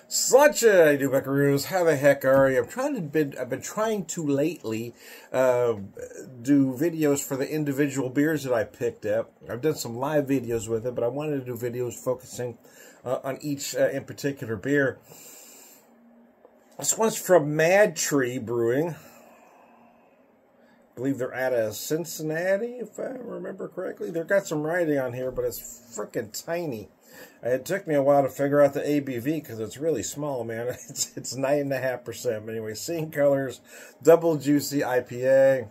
Sláinte, I do buckaroos. How the heck are you? I've been trying to lately do videos for the individual beers that I picked up. I've done some live videos with it, but I wanted to do videos focusing on each in particular beer. This one's from Madtree Brewing. I believe they're out of Cincinnati, if I remember correctly. They've got some writing on here, but it's freaking tiny. It took me a while to figure out the ABV because it's really small, man. It's 9.5%. But anyway, seeing colors, double juicy IPA.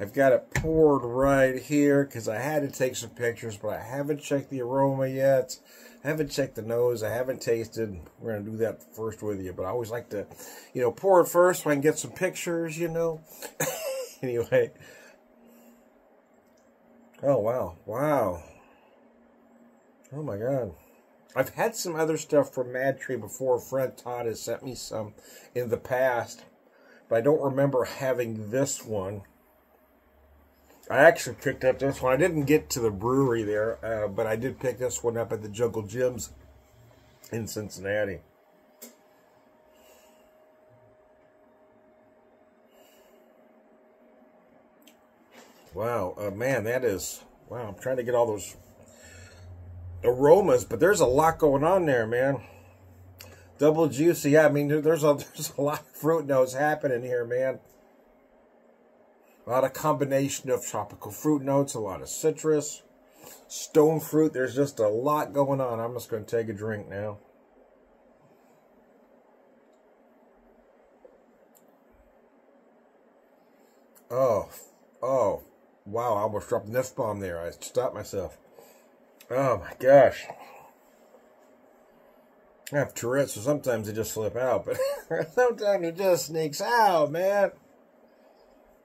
I've got it poured right here because I had to take some pictures, but I haven't checked the aroma yet. I haven't checked the nose. I haven't tasted. We're going to do that first with you. But I always like to, pour it first so I can get some pictures, Anyway. Oh, wow. Wow. Oh, my God. I've had some other stuff from Madtree before. A friend Todd has sent me some in the past, but I don't remember having this one. I actually picked up this one. I didn't get to the brewery there, but I did pick this one up at the Jungle Gyms in Cincinnati. Wow, man, that is... Wow, I'm trying to get all those aromas, but there's a lot going on there, man. Double juicy. Yeah, I mean, there's a lot of fruit notes happening here, man. A lot of combination of tropical fruit notes, a lot of citrus, stone fruit. There's just a lot going on. I'm just going to take a drink now. Oh, wow, I almost dropped an F-bomb there. I stopped myself. Oh my gosh. I have Tourette's, so sometimes it just slip out, but sometimes it just sneaks out, man.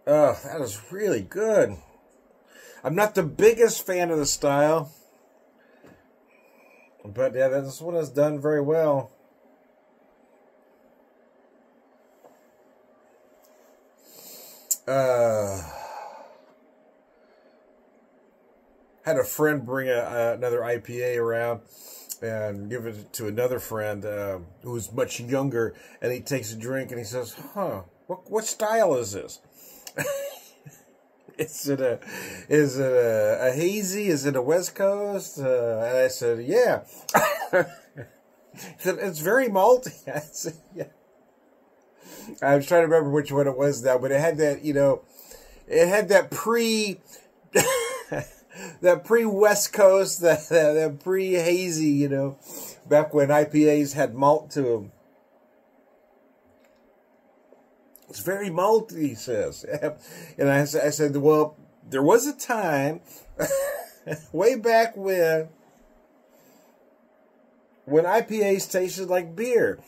Oh, that is really good. I'm not the biggest fan of the style, but yeah, this one is done very well. Had a friend bring another IPA around and give it to another friend who's much younger, and he takes a drink and he says, "Huh, what style is this? Is it a hazy? Is it a West Coast?" And I said, "Yeah." He said, "It's very malty." I said, "Yeah." I was trying to remember which one it was now, but it had that, it had that that pre-West Coast, that pre-hazy, back when IPAs had malt to them. It's very malty, he says. And I said, well, there was a time, way back when IPAs tasted like beer.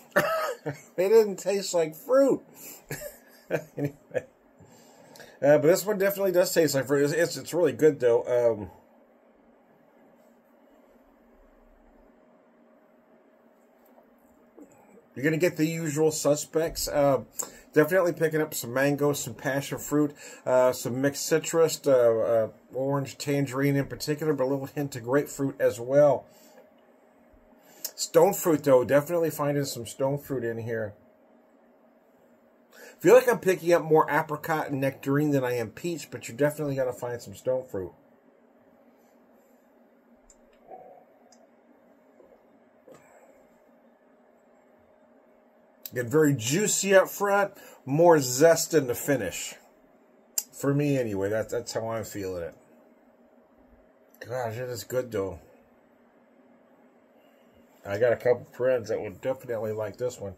They didn't taste like fruit. Anyway. But this one definitely does taste like fruit. It's really good, though. You're going to get the usual suspects. Definitely picking up some mango, some passion fruit, some mixed citrus, orange, tangerine in particular, but a little hint of grapefruit as well. Stone fruit, though. Definitely finding some stone fruit in here. I feel like I'm picking up more apricot and nectarine than I am peach, but you're definitely going to find some stone fruit. Get very juicy up front, more zest in the finish. For me, anyway, that's how I'm feeling it. Gosh, it is good, though. I got a couple friends that would definitely like this one.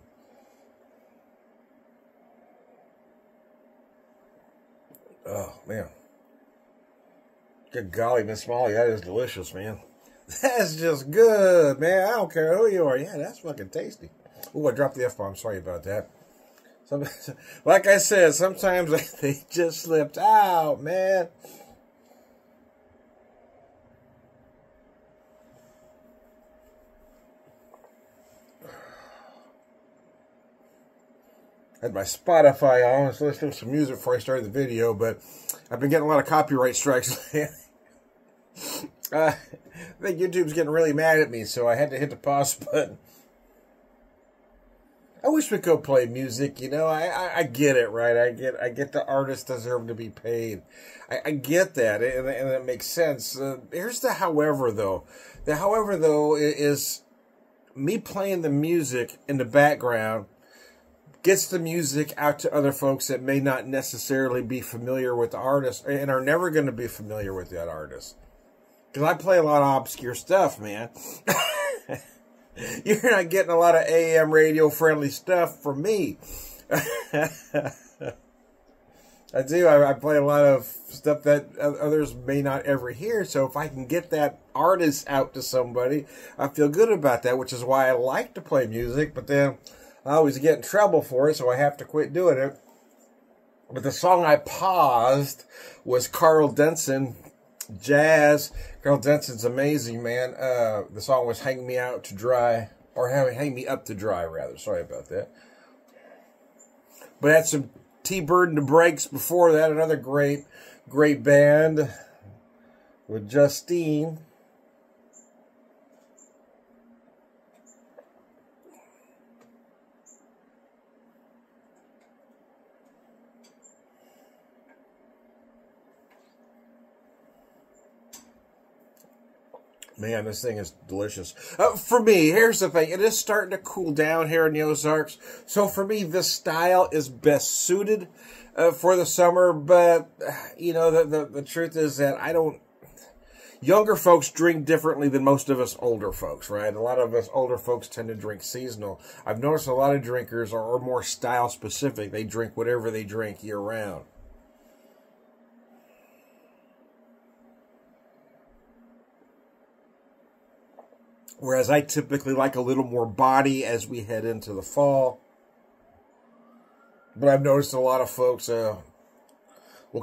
Oh, man. Good golly, Miss Molly, that is delicious, man. That's just good, man. I don't care who you are. Yeah, that's fucking tasty. Oh, I dropped the F-bomb. Sorry about that. Like I said, sometimes they just slipped out, man. I had my Spotify on. I was listening to some music before I started the video, but I've been getting a lot of copyright strikes. I think YouTube's getting really mad at me, so I had to hit the pause button. I wish we could play music, you know. I get it, right? I get the artists deserve to be paid. I get that, and it makes sense. Here's the however, though. The however, though, is me playing the music in the background gets the music out to other folks that may not necessarily be familiar with the artist and are never going to be familiar with that artist. Because I play a lot of obscure stuff, man. You're not getting a lot of AM radio friendly stuff from me. I do. I play a lot of stuff that others may not ever hear. So if I can get that artist out to somebody, I feel good about that, which is why I like to play music. But then I always get in trouble for it, so I have to quit doing it. But the song I paused was Carl Denson, Jazz. Carl Denson's amazing, man. The song was Hang Me Out to Dry, or Hang Me Up to Dry, rather. Sorry about that. But I had some T-Bird and the Breaks before that. Another great band with Justine. Man, this thing is delicious. For me, here's the thing. It is starting to cool down here in the Ozarks. So for me, this style is best suited for the summer. But, you know, the truth is that younger folks drink differently than most of us older folks, right? A lot of us older folks tend to drink seasonal. I've noticed a lot of drinkers are more style specific. They drink whatever they drink year round. Whereas I typically like a little more body as we head into the fall. But I've noticed a lot of folks will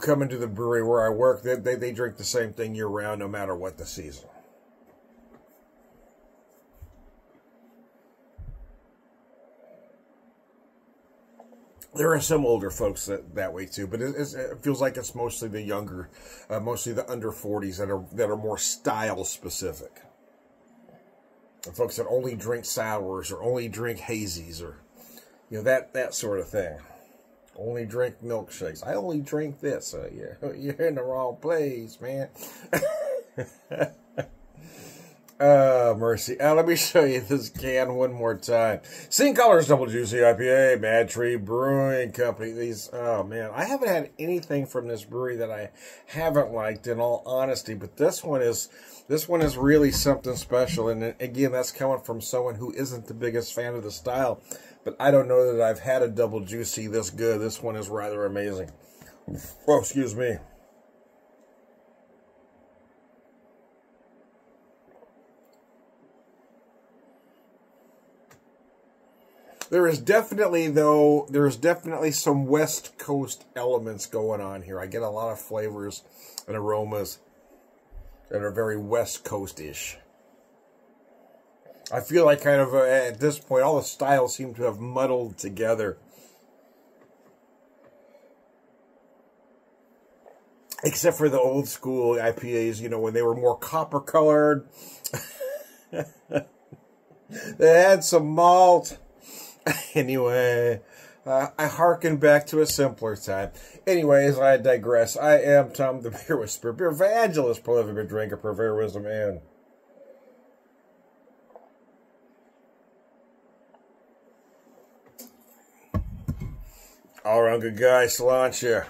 come into the brewery where I work. They drink the same thing year round, no matter what the season. There are some older folks that way too, but it feels like it's mostly the younger, mostly the under 40s that are more style specific. Folks that only drink sours or only drink hazies or, you know, that sort of thing. Only drink milkshakes. I only drink this. You're in the wrong place, man. Mercy. Let me show you this can one more time. Sing Colors Double Juicy IPA, Madtree Brewing Company. These, oh man, I haven't had anything from this brewery that I haven't liked, in all honesty. But this one is really something special. And again, that's coming from someone who isn't the biggest fan of the style. But I don't know that I've had a Double Juicy this good. This one is rather amazing. Oh, excuse me. There's definitely some West Coast elements going on here. I get a lot of flavors and aromas that are very West Coast-ish. I feel like kind of at this point, all the styles seem to have muddled together. Except for the old school IPAs, you know, when they were more copper colored. They had some malt. Anyway, I hearken back to a simpler time. Anyways, I digress. I am Tom the Beer Whisperer, beer evangelist, prolific beer drinker, purveyor of wisdom, and all around good guy. Cilantro.